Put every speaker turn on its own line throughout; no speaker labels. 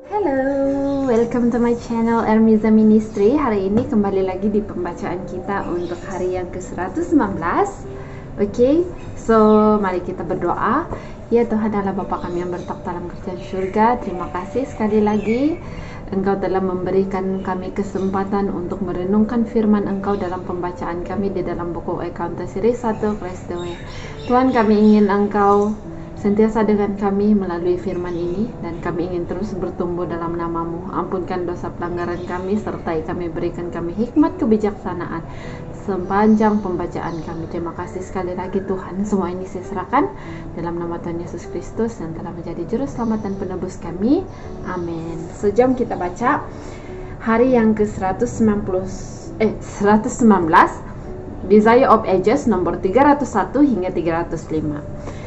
Hello, welcome to my channel Ermiza Ministry. Hari ini kembali lagi di pembacaan kita untuk hari yang ke-119. Oke, so mari kita berdoa. Ya Tuhan Allah Bapa kami yang bertakhta dalam kerajaan surga, terima kasih sekali lagi Engkau telah memberikan kami kesempatan untuk merenungkan firman Engkau dalam pembacaan kami di dalam buku Accountancy 1 Christ the Way. Tuhan, kami ingin Engkau sentiasa dengan kami melalui firman ini, dan kami ingin terus bertumbuh dalam nama-Mu. Ampunkan dosa pelanggaran kami, sertai kami, berikan kami hikmat kebijaksanaan sepanjang pembacaan kami. Terima kasih sekali lagi Tuhan. Semua ini saya serahkan dalam nama Tuhan Yesus Kristus yang telah menjadi juru selamat dan penebus kami. Amin. Sejam kita baca hari yang ke-119, Desire of Ages nomor 301 hingga 305.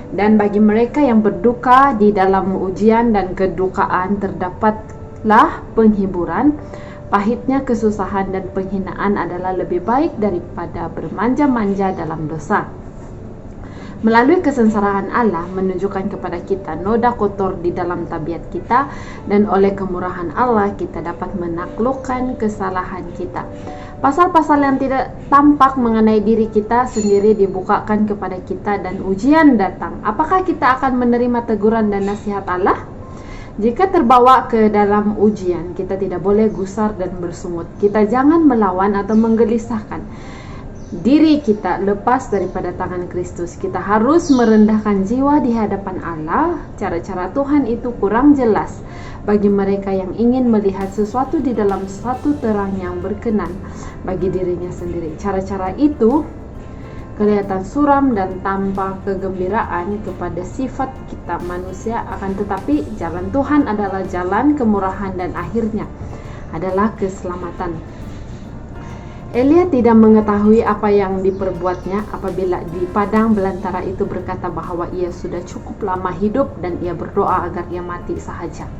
Dan bagi mereka yang berduka di dalam ujian dan kedukaan terdapatlah penghiburan. Pahitnya kesusahan dan penghinaan adalah lebih baik daripada bermanja-manja dalam dosa. Melalui kesengsaraan Allah menunjukkan kepada kita noda kotor di dalam tabiat kita, dan oleh kemurahan Allah kita dapat menaklukkan kesalahan kita. Pasal-pasal yang tidak tampak mengenai diri kita sendiri dibukakan kepada kita, dan ujian datang. Apakah kita akan menerima teguran dan nasihat Allah? Jika terbawa ke dalam ujian, kita tidak boleh gusar dan bersungut. Kita jangan melawan atau menggelisahkan diri kita lepas daripada tangan Kristus. Kita harus merendahkan jiwa di hadapan Allah. Cara-cara Tuhan itu kurang jelas bagi mereka yang ingin melihat sesuatu di dalam satu terang yang berkenan bagi dirinya sendiri. Cara-cara itu kelihatan suram dan tanpa kegembiraan kepada sifat kita manusia, akan tetapi jalan Tuhan adalah jalan kemurahan dan akhirnya adalah keselamatan. Elia tidak mengetahui apa yang diperbuatnya apabila di padang belantara itu berkata bahwa ia sudah cukup lama hidup, dan ia berdoa agar ia mati sahaja.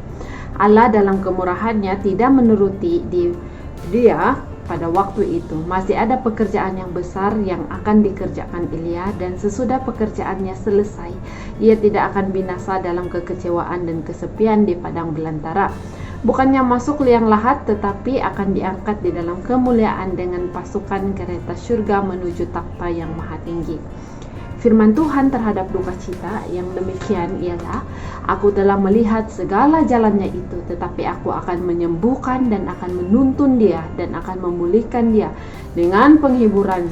Allah dalam kemurahannya tidak menuruti dia pada waktu itu. Masih ada pekerjaan yang besar yang akan dikerjakan Elia, dan sesudah pekerjaannya selesai, ia tidak akan binasa dalam kekecewaan dan kesepian di padang belantara. Bukannya masuk liang lahat, tetapi akan diangkat di dalam kemuliaan dengan pasukan kereta surga menuju takhta yang maha tinggi. Firman Tuhan terhadap duka cita yang demikian ialah, aku telah melihat segala jalannya itu, tetapi aku akan menyembuhkan dan akan menuntun dia dan akan memulihkan dia dengan penghiburan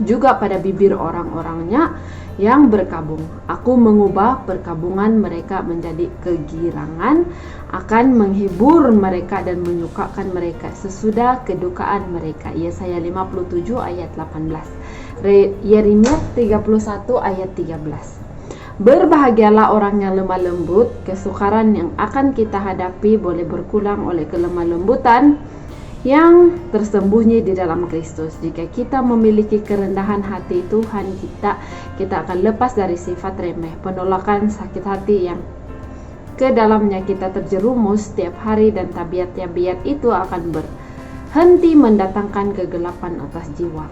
juga pada bibir orang-orangnya yang berkabung. Aku mengubah perkabungan mereka menjadi kegirangan, akan menghibur mereka dan menyukakan mereka sesudah kedukaan mereka. Yesaya 57 ayat 18. Yeremia 31 ayat 13. Berbahagialah orang yang lemah lembut. Kesukaran yang akan kita hadapi boleh berkurang oleh kelemah lembutan yang tersembunyi di dalam Kristus. Jika kita memiliki kerendahan hati Tuhan kita akan lepas dari sifat remeh, penolakan, sakit hati yang ke dalamnya kita terjerumus setiap hari, dan tabiat-tabiat itu akan berhenti mendatangkan kegelapan atas jiwa.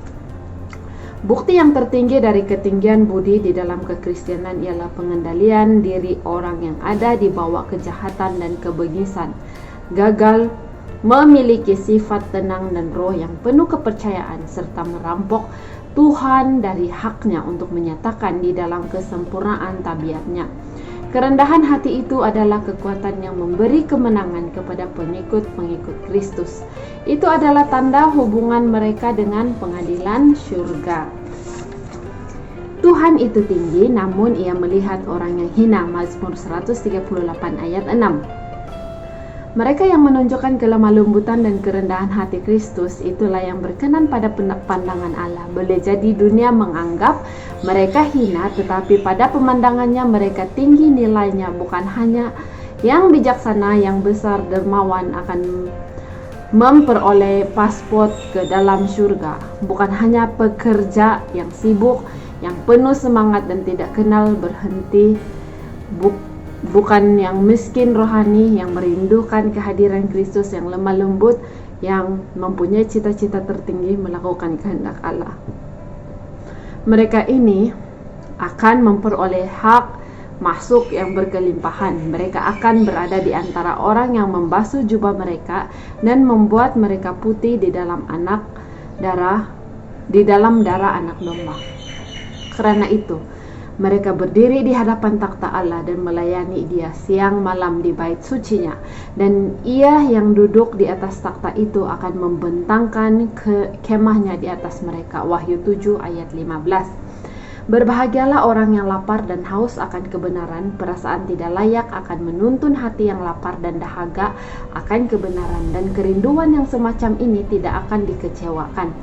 Bukti yang tertinggi dari ketinggian budi di dalam kekristenan ialah pengendalian diri orang yang ada di bawah kejahatan dan kebengisan. Gagal memiliki sifat tenang dan roh yang penuh kepercayaan, serta merampok Tuhan dari haknya untuk menyatakan di dalam kesempurnaan tabiatnya. Kerendahan hati itu adalah kekuatan yang memberi kemenangan kepada pengikut-pengikut Kristus. Itu adalah tanda hubungan mereka dengan pengadilan surga. Tuhan itu tinggi, namun ia melihat orang yang hina. Mazmur 138 ayat 6. Mereka yang menunjukkan kelemah lembutan dan kerendahan hati Kristus, itulah yang berkenan pada pandangan Allah. Boleh jadi dunia menganggap mereka hina, tetapi pada pemandangannya mereka tinggi nilainya. Bukan hanya yang bijaksana, yang besar, dermawan akan memperoleh paspor ke dalam surga. Bukan hanya pekerja yang sibuk, yang penuh semangat dan tidak kenal berhenti. Bukan yang miskin rohani, yang merindukan kehadiran Kristus, yang lemah lembut, yang mempunyai cita-cita tertinggi melakukan kehendak Allah. Mereka ini akan memperoleh hak masuk yang berkelimpahan. Mereka akan berada di antara orang yang membasuh jubah mereka dan membuat mereka putih di dalam darah anak domba. Karena itu, mereka berdiri di hadapan takhta Allah dan melayani Dia siang malam di bait sucinya. Dan Ia yang duduk di atas takhta itu akan membentangkan kemahnya di atas mereka. Wahyu 7 ayat 15. Berbahagialah orang yang lapar dan haus akan kebenaran. Perasaan tidak layak akan menuntun hati yang lapar dan dahaga akan kebenaran. Dan kerinduan yang semacam ini tidak akan dikecewakan.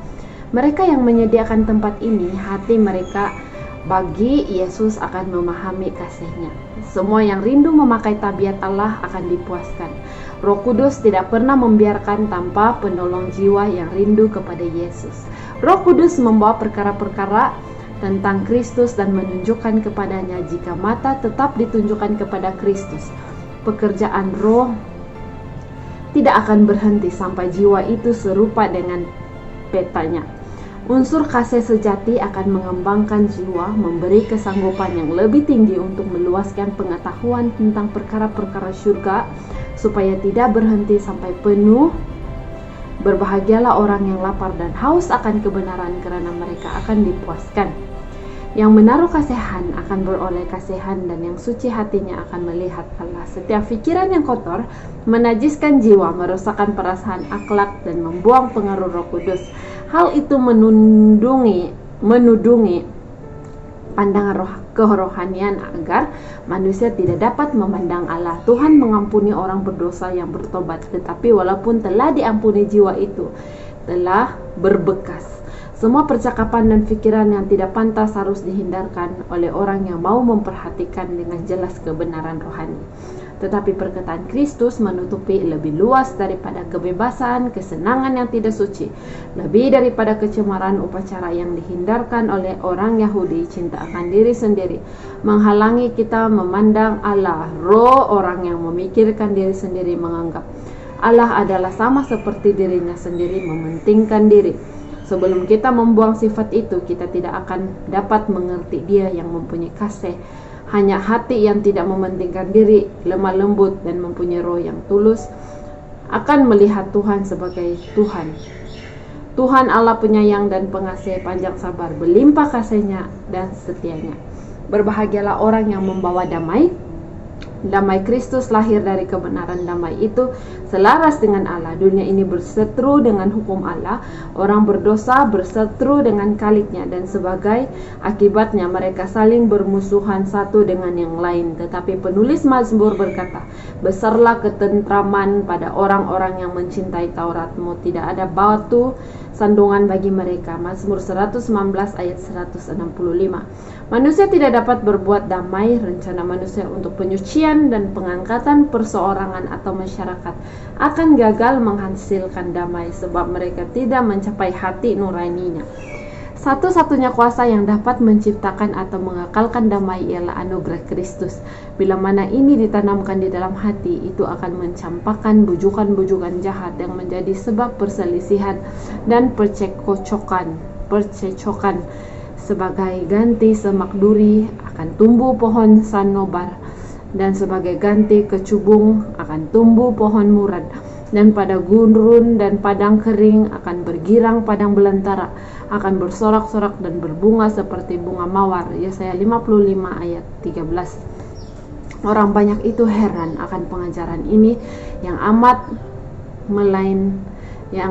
Mereka yang menyediakan tempat ini, hati mereka bagi Yesus akan memahami kasih-Nya. Semua yang rindu memakai tabiat Allah akan dipuaskan. Roh Kudus tidak pernah membiarkan tanpa penolong jiwa yang rindu kepada Yesus. Roh Kudus membawa perkara-perkara tentang Kristus dan menunjukkan kepadanya. Jika mata tetap ditunjukkan kepada Kristus, pekerjaan roh tidak akan berhenti sampai jiwa itu serupa dengan petanya. Unsur kasih sejati akan mengembangkan jiwa, memberi kesanggupan yang lebih tinggi untuk meluaskan pengetahuan tentang perkara-perkara surga, supaya tidak berhenti sampai penuh. Berbahagialah orang yang lapar dan haus akan kebenaran, karena mereka akan dipuaskan. Yang menaruh kasihan akan beroleh kasihan, dan yang suci hatinya akan melihat Allah. Setiap pikiran yang kotor menajiskan jiwa, merusakkan perasaan akhlak, dan membuang pengaruh Roh Kudus. Hal itu menudungi pandangan kerohanian agar manusia tidak dapat memandang Allah. Tuhan mengampuni orang berdosa yang bertobat, tetapi walaupun telah diampuni, jiwa itu telah berbekas. Semua percakapan dan pikiran yang tidak pantas harus dihindarkan oleh orang yang mau memperhatikan dengan jelas kebenaran rohani. Tetapi perkataan Kristus menutupi lebih luas daripada kebebasan, kesenangan yang tidak suci, lebih daripada kecemaran upacara yang dihindarkan oleh orang Yahudi. Cinta akan diri sendiri menghalangi kita memandang Allah. Roh orang yang memikirkan diri sendiri menganggap Allah adalah sama seperti dirinya sendiri, mementingkan diri. Sebelum kita membuang sifat itu, kita tidak akan dapat mengerti Dia yang mempunyai kasih. Hanya hati yang tidak mementingkan diri, lemah lembut, dan mempunyai roh yang tulus akan melihat Tuhan sebagai Tuhan. Tuhan Allah penyayang dan pengasih, panjang sabar, berlimpah kasih-Nya dan setia-Nya. Berbahagialah orang yang membawa damai. Damai Kristus lahir dari kebenaran. Damai itu selaras dengan Allah. Dunia ini berseteru dengan hukum Allah. Orang berdosa berseteru dengan khalqnya, dan sebagai akibatnya mereka saling bermusuhan satu dengan yang lain. Tetapi penulis Mazmur berkata, besarlah ketentraman pada orang-orang yang mencintai Taurat-Mu. Tidak ada batu sandungan bagi mereka. Mazmur 119 ayat 165. Manusia tidak dapat berbuat damai. Rencana manusia untuk penyucian dan pengangkatan perseorangan atau masyarakat akan gagal menghasilkan damai, sebab mereka tidak mencapai hati nuraninya. Satu-satunya kuasa yang dapat menciptakan atau mengekalkan damai ialah anugerah Kristus. Bila mana ini ditanamkan di dalam hati, itu akan mencampakkan bujukan-bujukan jahat yang menjadi sebab perselisihan dan percecokan. Sebagai ganti semak duri akan tumbuh pohon sanobar, dan sebagai ganti kecubung akan tumbuh pohon murad, dan pada gurun dan padang kering akan bergirang padang belantara, akan bersorak-sorak dan berbunga seperti bunga mawar. Yesaya 55 ayat 13. Orang banyak itu heran akan pengajaran ini yang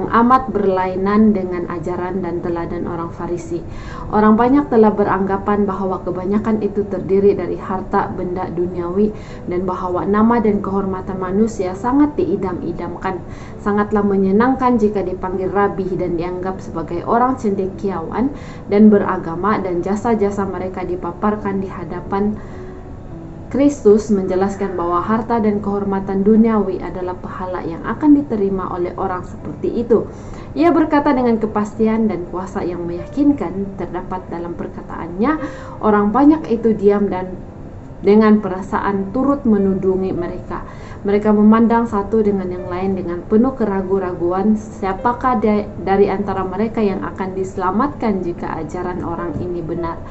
amat berlainan dengan ajaran dan teladan orang Farisi. Orang banyak telah beranggapan bahwa kebanyakan itu terdiri dari harta benda duniawi, dan bahwa nama dan kehormatan manusia sangat diidam-idamkan. Sangatlah menyenangkan jika dipanggil rabi dan dianggap sebagai orang cendekiawan dan beragama, dan jasa-jasa mereka dipaparkan di hadapan Kristus. Menjelaskan bahwa harta dan kehormatan duniawi adalah pahala yang akan diterima oleh orang seperti itu. Ia berkata dengan kepastian dan kuasa yang meyakinkan. Terdapat dalam perkataannya, orang banyak itu diam dan dengan perasaan turut menudungi mereka. Mereka memandang satu dengan yang lain dengan penuh keraguan-raguan. Siapakah dari antara mereka yang akan diselamatkan jika ajaran orang ini benar?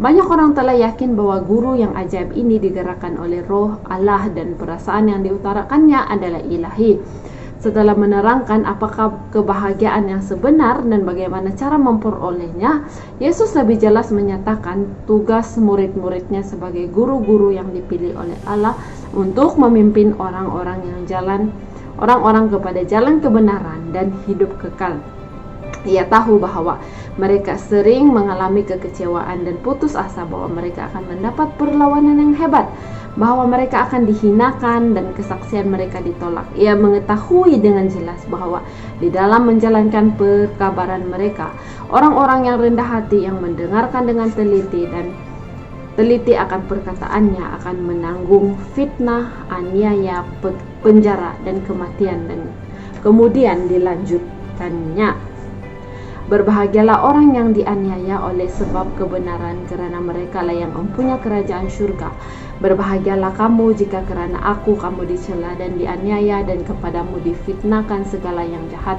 Banyak orang telah yakin bahwa guru yang ajaib ini digerakkan oleh roh Allah dan perasaan yang diutarakannya adalah ilahi. Setelah menerangkan apakah kebahagiaan yang sebenar dan bagaimana cara memperolehnya, Yesus lebih jelas menyatakan tugas murid-muridnya sebagai guru-guru yang dipilih oleh Allah untuk memimpin orang-orang kepada jalan kebenaran dan hidup kekal. Ia tahu bahwa mereka sering mengalami kekecewaan dan putus asa, bahwa mereka akan mendapat perlawanan yang hebat, bahwa mereka akan dihinakan dan kesaksian mereka ditolak. Ia mengetahui dengan jelas bahwa di dalam menjalankan perkabaran mereka, orang-orang yang rendah hati yang mendengarkan dengan teliti akan perkataannya akan menanggung fitnah, aniaya, penjara, dan kematian, dan kemudian dilanjutkannya. Berbahagialah orang yang dianiaya oleh sebab kebenaran, karena mereka lah yang mempunyai kerajaan syurga. Berbahagialah kamu jika karena aku kamu dicela dan dianiaya dan kepadamu difitnahkan segala yang jahat.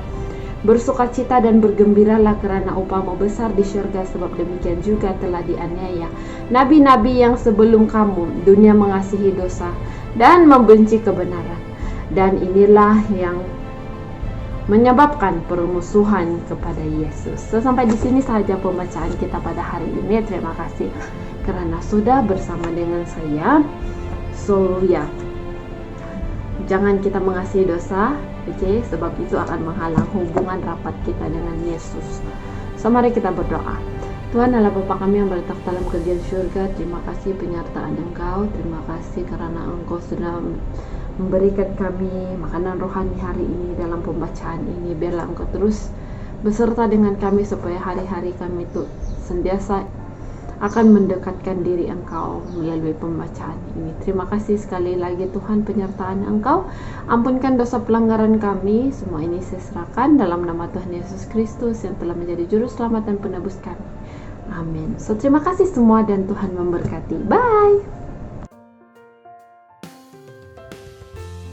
Bersukacita dan bergembiralah karena upahmu besar di syurga, sebab demikian juga telah dianiaya nabi-nabi yang sebelum kamu. Dunia mengasihi dosa dan membenci kebenaran, dan inilah yang menyebabkan permusuhan kepada Yesus. Sampai di sini saja pembacaan kita pada hari ini. Terima kasih karena sudah bersama dengan saya. Jangan kita mengasihi dosa, sebab itu akan menghalang hubungan rapat kita dengan Yesus. Mari kita berdoa. Tuhan Allah Bapa kami yang berletak dalam kerajaan surga, terima kasih penyertaan Engkau. Terima kasih karena Engkau sudah memberikan kami makanan rohani hari ini dalam pembacaan ini. Biarlah Engkau terus beserta dengan kami supaya hari-hari kami itu senantiasa akan mendekatkan diri Engkau melalui pembacaan ini. Terima kasih sekali lagi Tuhan penyertaan Engkau. Ampunkan dosa pelanggaran kami. Semua ini saya serahkan dalam nama Tuhan Yesus Kristus yang telah menjadi juru selamat dan penebus kami. Amin. Terima kasih semua dan Tuhan memberkati. Bye.